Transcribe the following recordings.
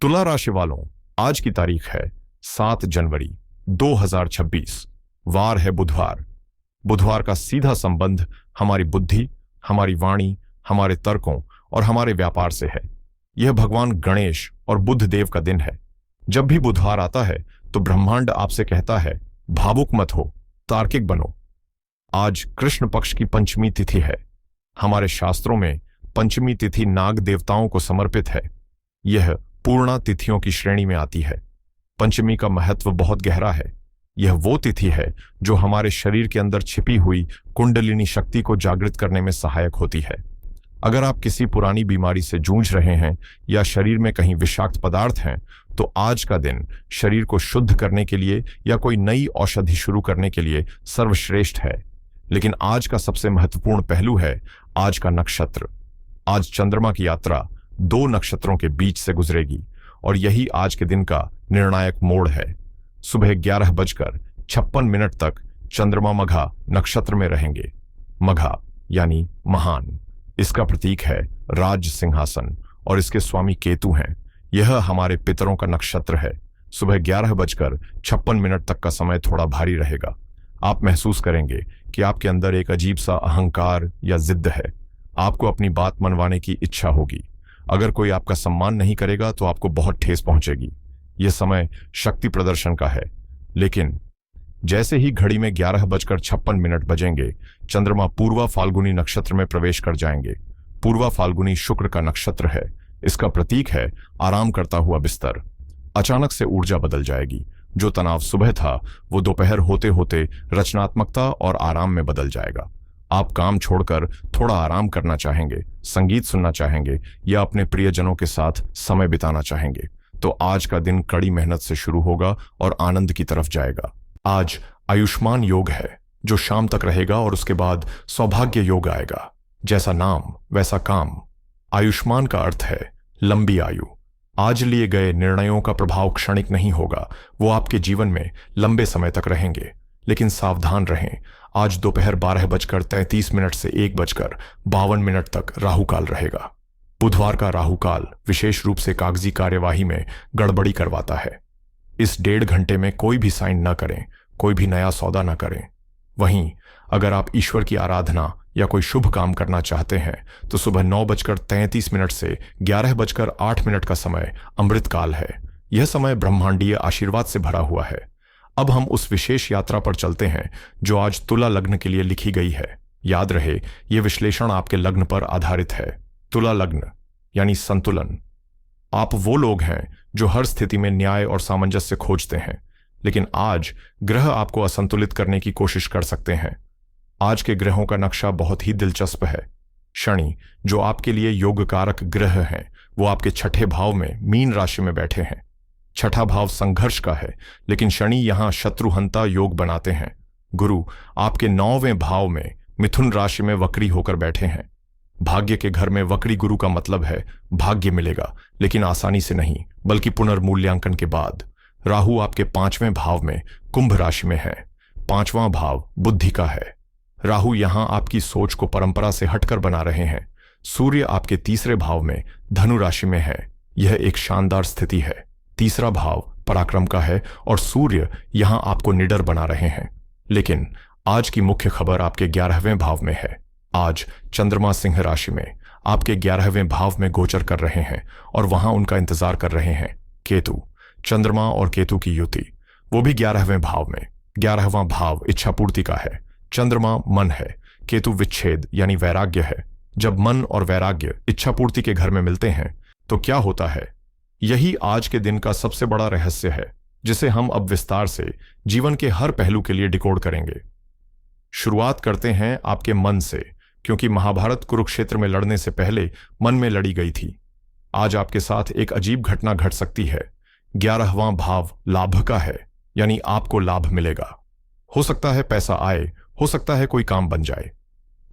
तुला राशि वालों, आज की तारीख है 7 जनवरी 2026। वार है बुधवार। बुधवार का सीधा संबंध हमारी बुद्धि, हमारी वाणी, हमारे तर्कों और हमारे व्यापार से है। यह भगवान गणेश और बुद्ध देव का दिन है। जब भी बुधवार आता है तो ब्रह्मांड आपसे कहता है, भावुक मत हो, तार्किक बनो। आज कृष्ण पक्ष की पंचमी तिथि है। हमारे शास्त्रों में पंचमी तिथि नाग देवताओं को समर्पित है। यह पूर्णा तिथियों की श्रेणी में आती है। पंचमी का महत्व बहुत गहरा है। यह वो तिथि है जो हमारे शरीर के अंदर छिपी हुई कुंडलिनी शक्ति को जागृत करने में सहायक होती है। अगर आप किसी पुरानी बीमारी से जूझ रहे हैं या शरीर में कहीं विषाक्त पदार्थ हैं, तो आज का दिन शरीर को शुद्ध करने के लिए या कोई नई औषधि शुरू करने के लिए सर्वश्रेष्ठ है। लेकिन आज का सबसे महत्वपूर्ण पहलू है आज का नक्षत्र। आज चंद्रमा की यात्रा 2 नक्षत्रों के बीच से गुजरेगी और यही आज के दिन का निर्णायक मोड़ है। सुबह 11:56 तक चंद्रमा मघा नक्षत्र में रहेंगे। मघा यानी महान, इसका प्रतीक है राज सिंहासन और इसके स्वामी केतु हैं। यह हमारे पितरों का नक्षत्र है। सुबह 11:56 तक का समय थोड़ा भारी रहेगा। आप महसूस करेंगे कि आपके अंदर एक अजीब सा अहंकार या जिद्द है। आपको अपनी बात मनवाने की इच्छा होगी। अगर कोई आपका सम्मान नहीं करेगा तो आपको बहुत ठेस पहुंचेगी। यह समय शक्ति प्रदर्शन का है। लेकिन जैसे ही घड़ी में 11:56 बजेंगे, चंद्रमा पूर्वा फाल्गुनी नक्षत्र में प्रवेश कर जाएंगे। पूर्वा फाल्गुनी शुक्र का नक्षत्र है। इसका प्रतीक है आराम करता हुआ बिस्तर। अचानक से ऊर्जा बदल जाएगी। जो तनाव सुबह था वो दोपहर होते होते रचनात्मकता और आराम में बदल जाएगा। आप काम छोड़कर थोड़ा आराम करना चाहेंगे, संगीत सुनना चाहेंगे या अपने प्रियजनों के साथ समय बिताना चाहेंगे। तो आज का दिन कड़ी मेहनत से शुरू होगा और आनंद की तरफ जाएगा। आज आयुष्मान योग है जो शाम तक रहेगा और उसके बाद सौभाग्य योग आएगा। जैसा नाम वैसा काम। आयुष्मान का अर्थ है लंबी आयु। आज लिए गए निर्णयों का प्रभाव क्षणिक नहीं होगा, वो आपके जीवन में लंबे समय तक रहेंगे। लेकिन सावधान रहें, आज दोपहर 12:33 से 1:52 तक राहुकाल रहेगा। बुधवार का राहुकाल विशेष रूप से कागजी कार्यवाही में गड़बड़ी करवाता है। इस 1.5 घंटे में कोई भी साइन न करें, कोई भी नया सौदा न करें। वहीं अगर आप ईश्वर की आराधना या कोई शुभ काम करना चाहते हैं तो सुबह 9:33 से 11:08 का समय अमृतकाल है। यह समय ब्रह्मांडीय आशीर्वाद से भरा हुआ है। अब हम उस विशेष यात्रा पर चलते हैं जो आज तुला लग्न के लिए लिखी गई है। याद रहे, यह विश्लेषण आपके लग्न पर आधारित है। तुला लग्न यानी संतुलन। आप वो लोग हैं जो हर स्थिति में न्याय और सामंजस्य खोजते हैं, लेकिन आज ग्रह आपको असंतुलित करने की कोशिश कर सकते हैं। आज के ग्रहों का नक्शा बहुत ही दिलचस्प है। शनि, जो आपके लिए योग कारक ग्रह हैं, वो आपके 6ठे भाव में मीन राशि में बैठे हैं। 6ठा भाव संघर्ष का है, लेकिन शनि यहां शत्रुहंता योग बनाते हैं। गुरु आपके 9वें भाव में मिथुन राशि में वक्री होकर बैठे हैं। भाग्य के घर में वक्री गुरु का मतलब है भाग्य मिलेगा, लेकिन आसानी से नहीं, बल्कि पुनर्मूल्यांकन के बाद। राहु आपके 5वें भाव में कुंभ राशि में है। 5वां भाव बुद्धि का है। राहु यहां आपकी सोच को परंपरा से हटकर बना रहे हैं। सूर्य आपके 3रे भाव में धनु राशि में है। यह एक शानदार स्थिति है। 3रा भाव पराक्रम का है और सूर्य यहां आपको निडर बना रहे हैं। लेकिन आज की मुख्य खबर आपके 11वें भाव में है। आज चंद्रमा सिंह राशि में आपके 11वें भाव में गोचर कर रहे हैं और वहां उनका इंतजार कर रहे हैं केतु। चंद्रमा और केतु की युति, वो भी 11वें भाव में। 11वां भाव इच्छा पूर्ति का है। चंद्रमा मन है, केतु विच्छेद यानी वैराग्य है। जब मन और वैराग्य इच्छा पूर्ति के घर में मिलते हैं तो क्या होता है? यही आज के दिन का सबसे बड़ा रहस्य है, जिसे हम अब विस्तार से जीवन के हर पहलू के लिए डिकोड करेंगे। शुरुआत करते हैं आपके मन से, क्योंकि महाभारत कुरुक्षेत्र में लड़ने से पहले मन में लड़ी गई थी। आज आपके साथ एक अजीब घटना घट सकती है। 11वां भाव लाभ का है, यानी आपको लाभ मिलेगा। हो सकता है पैसा आए, हो सकता है कोई काम बन जाए।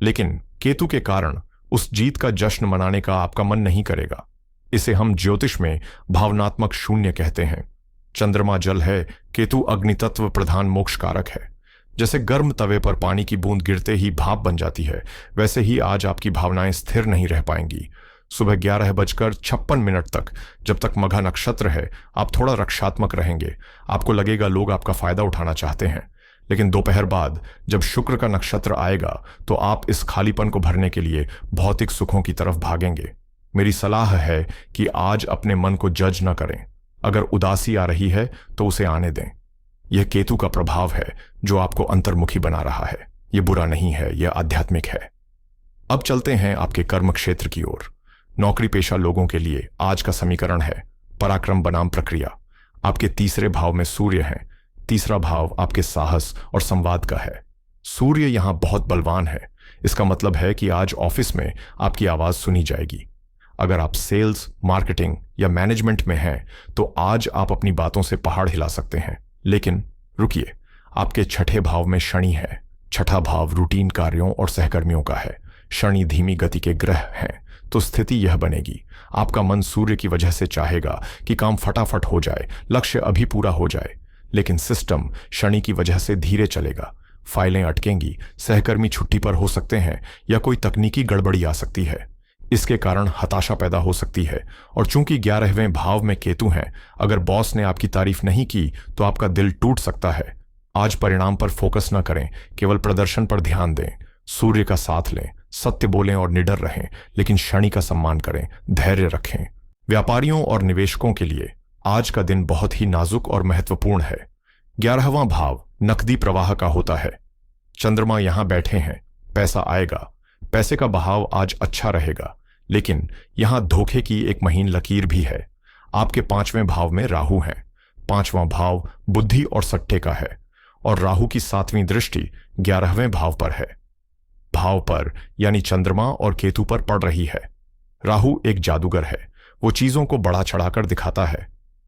लेकिन केतु के कारण उस जीत का जश्न मनाने का आपका मन नहीं करेगा। इसे हम ज्योतिष में भावनात्मक शून्य कहते हैं। चंद्रमा जल है, केतु अग्नि तत्व प्रधान मोक्ष कारक है। जैसे गर्म तवे पर पानी की बूंद गिरते ही भाप बन जाती है, वैसे ही आज आपकी भावनाएं स्थिर नहीं रह पाएंगी। सुबह 11:56 तक, जब तक मघा नक्षत्र है, आप थोड़ा रक्षात्मक रहेंगे। आपको लगेगा लोग आपका फायदा उठाना चाहते हैं। लेकिन दोपहर बाद जब शुक्र का नक्षत्र आएगा तो आप इस खालीपन को भरने के लिए भौतिक सुखों की तरफ भागेंगे। मेरी सलाह है कि आज अपने मन को जज न करें। अगर उदासी आ रही है तो उसे आने दें। यह केतु का प्रभाव है जो आपको अंतर्मुखी बना रहा है। यह बुरा नहीं है, यह आध्यात्मिक है। अब चलते हैं आपके कर्म क्षेत्र की ओर। नौकरी पेशा लोगों के लिए आज का समीकरण है पराक्रम बनाम प्रक्रिया। आपके तीसरे भाव में सूर्य है। तीसरा भाव आपके साहस और संवाद का है। सूर्य यहां बहुत बलवान है। इसका मतलब है कि आज ऑफिस में आपकी आवाज सुनी जाएगी। अगर आप सेल्स, मार्केटिंग या मैनेजमेंट में हैं तो आज आप अपनी बातों से पहाड़ हिला सकते हैं। लेकिन रुकिए, आपके छठे भाव में शनि है। छठा भाव रूटीन कार्यों और सहकर्मियों का है। शनि धीमी गति के ग्रह हैं, तो स्थिति यह बनेगी, आपका मन सूर्य की वजह से चाहेगा कि काम फटाफट हो जाए, लक्ष्य अभी पूरा हो जाए। लेकिन सिस्टम शनि की वजह से धीरे चलेगा। फाइलें अटकेंगी, सहकर्मी छुट्टी पर हो सकते हैं या कोई तकनीकी गड़बड़ी आ सकती है। इसके कारण हताशा पैदा हो सकती है। और चूंकि 11वें भाव में केतु हैं, अगर बॉस ने आपकी तारीफ नहीं की तो आपका दिल टूट सकता है। आज परिणाम पर फोकस न करें, केवल प्रदर्शन पर ध्यान दें। सूर्य का साथ लें, सत्य बोलें और निडर रहें, लेकिन शनि का सम्मान करें, धैर्य रखें। व्यापारियों और निवेशकों के लिए आज का दिन बहुत ही नाजुक और महत्वपूर्ण है। 11वां भाव नकदी प्रवाह का होता है। चंद्रमा यहां बैठे हैं, पैसा आएगा। पैसे का बहाव आज अच्छा रहेगा, लेकिन यहां धोखे की एक महीन लकीर भी है। आपके 5वें भाव में राहु है। 5वां भाव बुद्धि और सट्टे का है, और राहु की 7वीं दृष्टि 11वें भाव पर है। भाव पर यानी चंद्रमा और केतु पर पड़ रही है। राहु एक जादूगर है, वो चीजों को बढ़ा चढ़ाकर दिखाता है।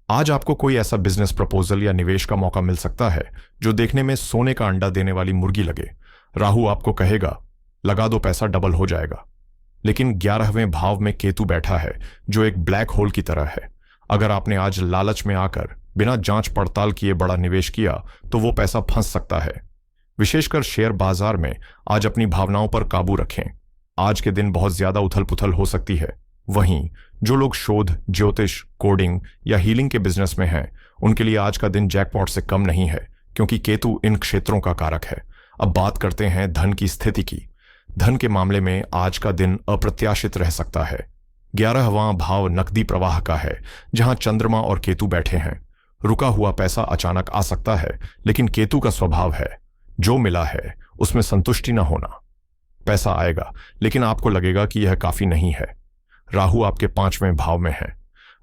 आज आपको कोई ऐसा बिजनेस प्रपोजल या निवेश का मौका मिल सकता है जो देखने में सोने का अंडा देने वाली मुर्गी लगे। राहु आपको कहेगा लगा दो, पैसा डबल हो जाएगा। लेकिन 11वें भाव में केतु बैठा है जो एक ब्लैक होल की तरह है। अगर आपने आज लालच में आकर बिना जांच पड़ताल किए बड़ा निवेश किया तो वो पैसा फंस सकता है। विशेषकर शेयर बाजार में आज अपनी भावनाओं पर काबू रखें। आज के दिन बहुत ज्यादा उथल पुथल हो सकती है। वहीं जो लोग शोध, ज्योतिष, कोडिंग या हीलिंग के बिजनेस में हैं, उनके लिए आज का दिन जैकपॉट से कम नहीं है, क्योंकि केतु इन क्षेत्रों का कारक है। अब बात करते हैं धन की स्थिति की। धन के मामले में आज का दिन अप्रत्याशित रह सकता है। 11वां भाव नकदी प्रवाह का है, जहां चंद्रमा और केतु बैठे हैं। रुका हुआ पैसा अचानक आ सकता है, लेकिन केतु का स्वभाव है जो मिला है उसमें संतुष्टि न होना। पैसा आएगा, लेकिन आपको लगेगा कि यह काफी नहीं है। राहु आपके 5वें भाव में है।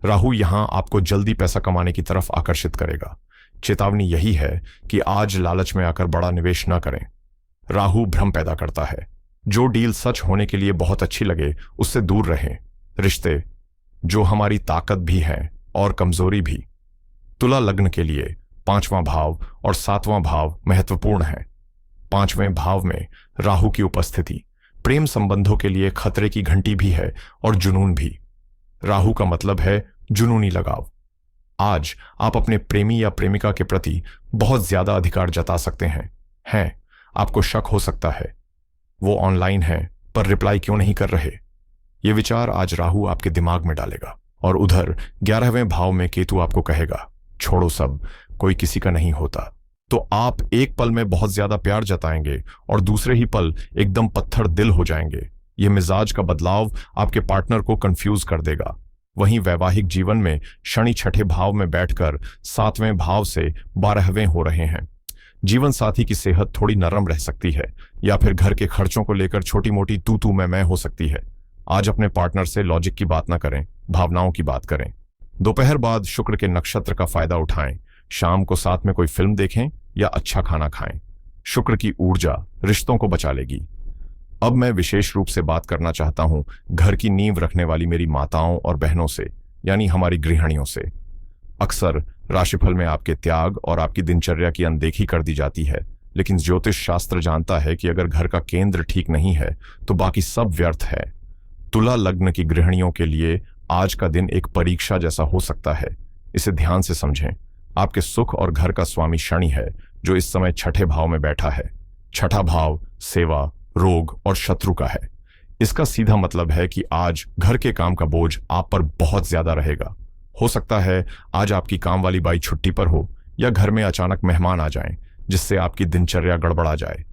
राहु यहां आपको जल्दी पैसा कमाने की तरफ आकर्षित करेगा। चेतावनी यही है कि आज लालच में आकर बड़ा निवेश न करें। राहु भ्रम पैदा करता है। जो डील सच होने के लिए बहुत अच्छी लगे उससे दूर रहें। रिश्ते जो हमारी ताकत भी है और कमजोरी भी। तुला लग्न के लिए 5वां भाव और 7वां भाव महत्वपूर्ण है। 5वें भाव में राहु की उपस्थिति प्रेम संबंधों के लिए खतरे की घंटी भी है और जुनून भी। राहु का मतलब है जुनूनी लगाव। आज आप अपने प्रेमी या प्रेमिका के प्रति बहुत ज्यादा अधिकार जता सकते हैं। आपको शक हो सकता है वो ऑनलाइन है पर रिप्लाई क्यों नहीं कर रहे। ये विचार आज राहु आपके दिमाग में डालेगा। और उधर 11वें भाव में केतु आपको कहेगा छोड़ो सब, कोई किसी का नहीं होता। तो आप एक पल में बहुत ज्यादा प्यार जताएंगे और दूसरे ही पल एकदम पत्थर दिल हो जाएंगे। यह मिजाज का बदलाव आपके पार्टनर को कंफ्यूज कर देगा। वहीं वैवाहिक जीवन में शनि छठे भाव में बैठकर 7वें भाव से 12वें हो रहे हैं। जीवन साथी की सेहत थोड़ी नरम रह सकती है, या फिर घर के खर्चों को लेकर छोटी मोटी तू मैं हो सकती है। आज अपने पार्टनर से लॉजिक की बात ना करें, भावनाओं की बात करें। दोपहर बाद शुक्र के नक्षत्र का फायदा उठाएं। शाम को साथ में कोई फिल्म देखें या अच्छा खाना खाएं। शुक्र की ऊर्जा रिश्तों को बचा लेगी। अब मैं विशेष रूप से बात करना चाहता हूं घर की नींव रखने वाली मेरी माताओं और बहनों से, यानी हमारी गृहिणियों से। अक्सर राशिफल में आपके त्याग और आपकी दिनचर्या की अनदेखी कर दी जाती है, लेकिन ज्योतिष शास्त्र जानता है कि अगर घर का केंद्र ठीक नहीं है तो बाकी सब व्यर्थ है। तुला लग्न की गृहिणियों के लिए आज का दिन एक परीक्षा जैसा हो सकता है। इसे ध्यान से समझें। आपके सुख और घर का स्वामी शनि है, जो इस समय छठे भाव में बैठा है। छठा भाव सेवा, रोग और शत्रु का है। इसका सीधा मतलब है कि आज घर के काम का बोझ आप पर बहुत ज्यादा रहेगा। हो सकता है आज आपकी काम वाली बाई छुट्टी पर हो या घर में अचानक मेहमान आ जाएं, जिससे आपकी दिनचर्या गड़बड़ा जाए।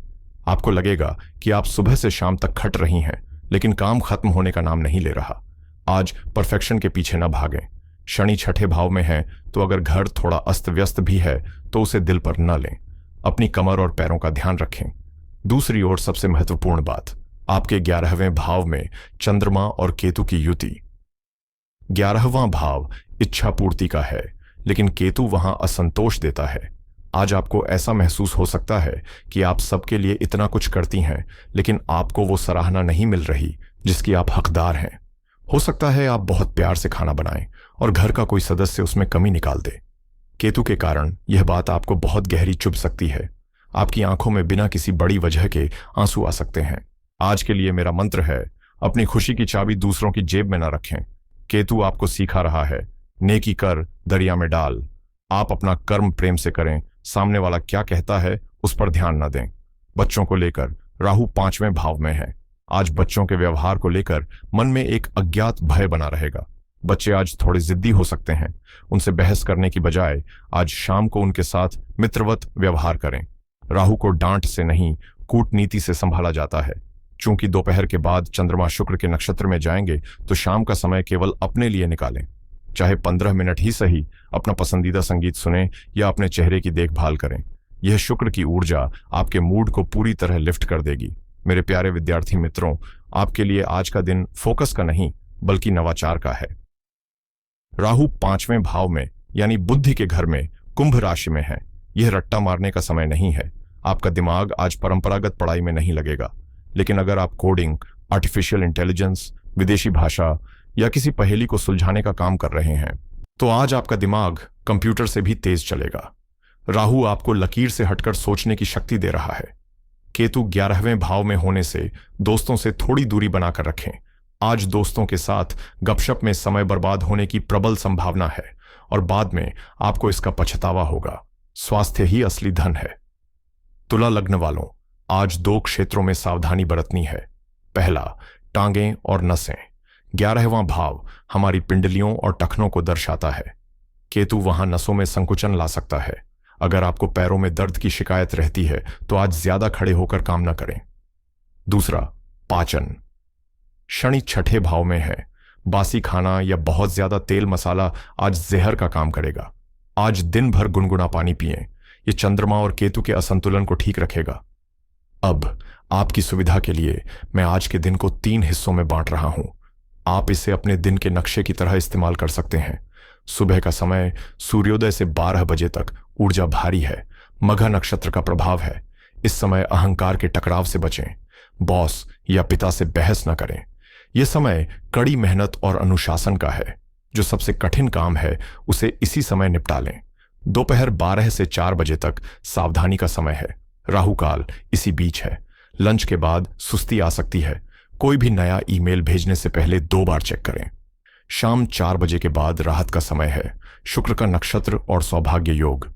आपको लगेगा कि आप सुबह से शाम तक खट रही हैं, लेकिन काम खत्म होने का नाम नहीं ले रहा। आज परफेक्शन के पीछे न भागें। शनि छठे भाव में है, तो अगर घर थोड़ा अस्त व्यस्त भी है तो उसे दिल पर न लें। अपनी कमर और पैरों का ध्यान रखें। दूसरी ओर सबसे महत्वपूर्ण बात, आपके 11वें भाव में चंद्रमा और केतु की युति। 11वां भाव इच्छा पूर्ति का है, लेकिन केतु वहां असंतोष देता है। आज आपको ऐसा महसूस हो सकता है कि आप सबके लिए इतना कुछ करती हैं, लेकिन आपको वो सराहना नहीं मिल रही जिसकी आप हकदार हैं। हो सकता है आप बहुत प्यार से खाना बनाएं और घर का कोई सदस्य उसमें कमी निकाल दे। केतु के कारण यह बात आपको बहुत गहरी चुभ सकती है। आपकी आंखों में बिना किसी बड़ी वजह के आंसू आ सकते हैं। आज के लिए मेरा मंत्र है, अपनी खुशी की चाबी दूसरों की जेब में न रखें। केतु आपको सिखा रहा है, नेकी कर दरिया में डाल। आप अपना कर्म प्रेम से करें, सामने वाला क्या कहता है उस पर ध्यान न दें। बच्चों को लेकर राहु 5वें भाव में है। आज बच्चों के व्यवहार को लेकर मन में एक अज्ञात भय बना रहेगा। बच्चे आज थोड़े जिद्दी हो सकते हैं। उनसे बहस करने की बजाय आज शाम को उनके साथ मित्रवत व्यवहार करें। राहु को डांट से नहीं, कूटनीति से संभाला जाता है। चूंकि दोपहर के बाद चंद्रमा शुक्र के नक्षत्र में जाएंगे, तो शाम का समय केवल अपने लिए निकालें। चाहे 15 मिनट ही सही, अपना पसंदीदा संगीत सुनें या अपने चेहरे की देखभाल करें। यह शुक्र की ऊर्जा आपके मूड को पूरी तरह लिफ्ट कर देगी। मेरे प्यारे विद्यार्थी मित्रों, आपके लिए आज का दिन फोकस का नहीं बल्कि नवाचार का है। राहु 5वें भाव में यानी बुद्धि के घर में कुंभ राशि में है। यह रट्टा मारने का समय नहीं है। आपका दिमाग आज परंपरागत पढ़ाई में नहीं लगेगा, लेकिन अगर आप कोडिंग, आर्टिफिशियल इंटेलिजेंस, विदेशी भाषा या किसी पहेली को सुलझाने का काम कर रहे हैं, तो आज आपका दिमाग कंप्यूटर से भी तेज चलेगा। राहु आपको लकीर से हटकर सोचने की शक्ति दे रहा है। केतु 11वें भाव में होने से दोस्तों से थोड़ी दूरी बनाकर रखें। आज दोस्तों के साथ गपशप में समय बर्बाद होने की प्रबल संभावना है और बाद में आपको इसका पछतावा होगा। स्वास्थ्य ही असली धन है। तुला लग्न वालों, आज 2 क्षेत्रों में सावधानी बरतनी है। पहला, टांगें और नसें। 11वां भाव हमारी पिंडलियों और टखनों को दर्शाता है। केतु वहां नसों में संकुचन ला सकता है। अगर आपको पैरों में दर्द की शिकायत रहती है तो आज ज्यादा खड़े होकर काम न करें। दूसरा, पाचन। शनि छठे भाव में है। बासी खाना या बहुत ज्यादा तेल मसाला आज जहर का काम करेगा। आज दिन भर गुनगुना पानी पिएं। ये चंद्रमा और केतु के असंतुलन को ठीक रखेगा। अब आपकी सुविधा के लिए मैं आज के दिन को 3 हिस्सों में बांट रहा हूं। आप इसे अपने दिन के नक्शे की तरह इस्तेमाल कर सकते हैं। सुबह का समय सूर्योदय से 12 बजे तक ऊर्जा भारी है। मघा नक्षत्र का प्रभाव है। इस समय अहंकार के टकराव से बचें। बॉस या पिता से बहस न करें। यह समय कड़ी मेहनत और अनुशासन का है। जो सबसे कठिन काम है उसे इसी समय निपटा लें। दोपहर 12 से 4 बजे तक सावधानी का समय है। राहु काल इसी बीच है। लंच के बाद सुस्ती आ सकती है। कोई भी नया ईमेल भेजने से पहले 2 बार चेक करें। शाम 4 बजे के बाद राहत का समय है। शुक्र का नक्षत्र और सौभाग्य योग।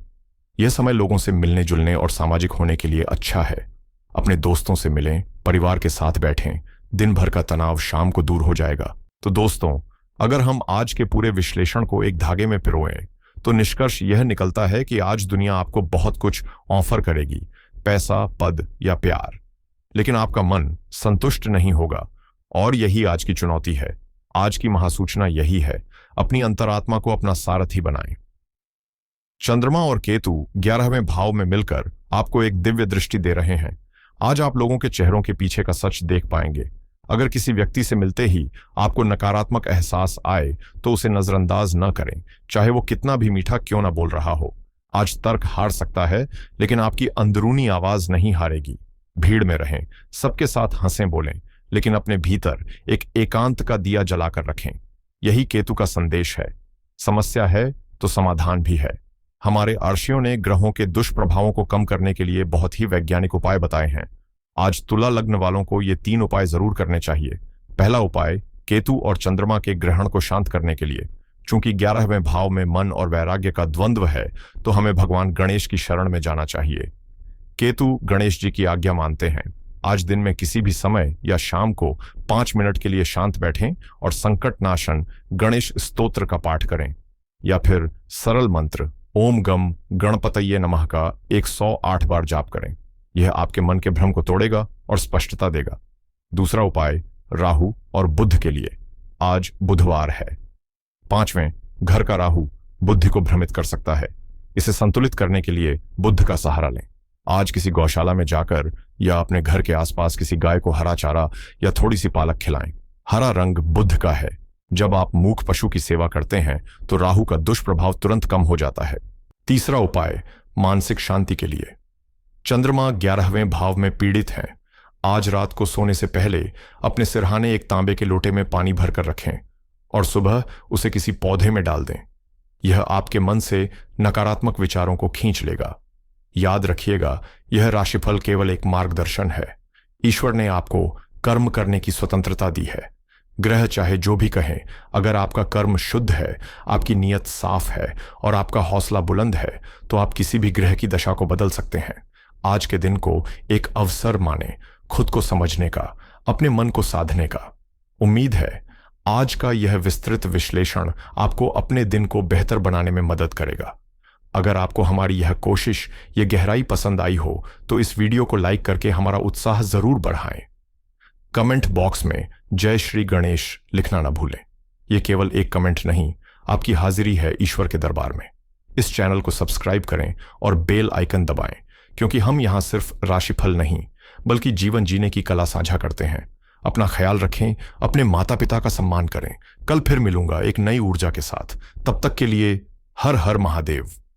यह समय लोगों से मिलने जुलने और सामाजिक होने के लिए अच्छा है। अपने दोस्तों से मिलें, परिवार के साथ बैठें। दिन भर का तनाव शाम को दूर हो जाएगा। तो दोस्तों, अगर हम आज के पूरे विश्लेषण को एक धागे में पिरोएं, तो निष्कर्ष यह निकलता है कि आज दुनिया आपको बहुत कुछ ऑफर करेगी, पैसा, पद या प्यार, लेकिन आपका मन संतुष्ट नहीं होगा। और यही आज की चुनौती है। आज की महासूचना यही है, अपनी अंतरात्मा को अपना सारथी बनाएं। चंद्रमा और केतु 11वें भाव में मिलकर आपको एक दिव्य दृष्टि दे रहे हैं। आज आप लोगों के चेहरों के पीछे का सच देख पाएंगे। अगर किसी व्यक्ति से मिलते ही आपको नकारात्मक एहसास आए तो उसे नजरअंदाज न करें, चाहे वो कितना भी मीठा क्यों ना बोल रहा हो। आज तर्क हार सकता है, लेकिन आपकी अंदरूनी आवाज नहीं हारेगी। भीड़ में रहें, सबके साथ हंसें बोलें, लेकिन अपने भीतर एक एकांत का दिया जलाकर रखें। यही केतु का संदेश है। समस्या है तो समाधान भी है। हमारे अर्षियों ने ग्रहों के दुष्प्रभावों को कम करने के लिए बहुत ही वैज्ञानिक उपाय बताए हैं। आज तुला लग्न वालों को ये 3 उपाय जरूर करने चाहिए। पहला उपाय, केतु और चंद्रमा के ग्रहण को शांत करने के लिए। चूंकि 11वें भाव में मन और वैराग्य का द्वंद्व है, तो हमें भगवान गणेश की शरण में जाना चाहिए। केतु गणेश जी की आज्ञा मानते हैं। आज दिन में किसी भी समय या शाम को 5 मिनट के लिए शांत बैठें और संकट नाशन गणेश स्तोत्र का पाठ करें, या फिर सरल मंत्र ओम गम गणपतये नमः का 108 बार जाप करें। यह आपके मन के भ्रम को तोड़ेगा और स्पष्टता देगा। दूसरा उपाय राहु और बुध के लिए। आज बुधवार है। 5वें, घर का राहु बुद्धि को भ्रमित कर सकता है। इसे संतुलित करने के लिए बुध का सहारा लें। आज किसी गौशाला में जाकर या अपने घर के आसपास किसी गाय को हरा चारा या थोड़ी सी पालक खिलाएं। हरा रंग बुध का है। जब आप मूक पशु की सेवा करते हैं तो राहु का दुष्प्रभाव तुरंत कम हो जाता है। तीसरा उपाय मानसिक शांति के लिए। चंद्रमा 11वें भाव में पीड़ित हैं। आज रात को सोने से पहले अपने सिरहाने एक तांबे के लोटे में पानी भरकर रखें और सुबह उसे किसी पौधे में डाल दें। यह आपके मन से नकारात्मक विचारों को खींच लेगा। याद रखिएगा, यह राशिफल केवल एक मार्गदर्शन है। ईश्वर ने आपको कर्म करने की स्वतंत्रता दी है। ग्रह चाहे जो भी कहें, अगर आपका कर्म शुद्ध है, आपकी नीयत साफ है और आपका हौसला बुलंद है तो आप किसी भी ग्रह की दशा को बदल सकते हैं। आज के दिन को एक अवसर माने, खुद को समझने का, अपने मन को साधने का। उम्मीद है आज का यह विस्तृत विश्लेषण आपको अपने दिन को बेहतर बनाने में मदद करेगा। अगर आपको हमारी यह कोशिश, यह गहराई पसंद आई हो तो इस वीडियो को लाइक करके हमारा उत्साह जरूर बढ़ाएं। कमेंट बॉक्स में जय श्री गणेश लिखना ना भूलें। यह केवल एक कमेंट नहीं, आपकी हाजिरी है ईश्वर के दरबार में। इस चैनल को सब्सक्राइब करें और बेल आइकन दबाएं, क्योंकि हम यहां सिर्फ राशिफल नहीं बल्कि जीवन जीने की कला साझा करते हैं। अपना ख्याल रखें, अपने माता पिता का सम्मान करें। कल फिर मिलूंगा एक नई ऊर्जा के साथ। तब तक के लिए हर हर महादेव।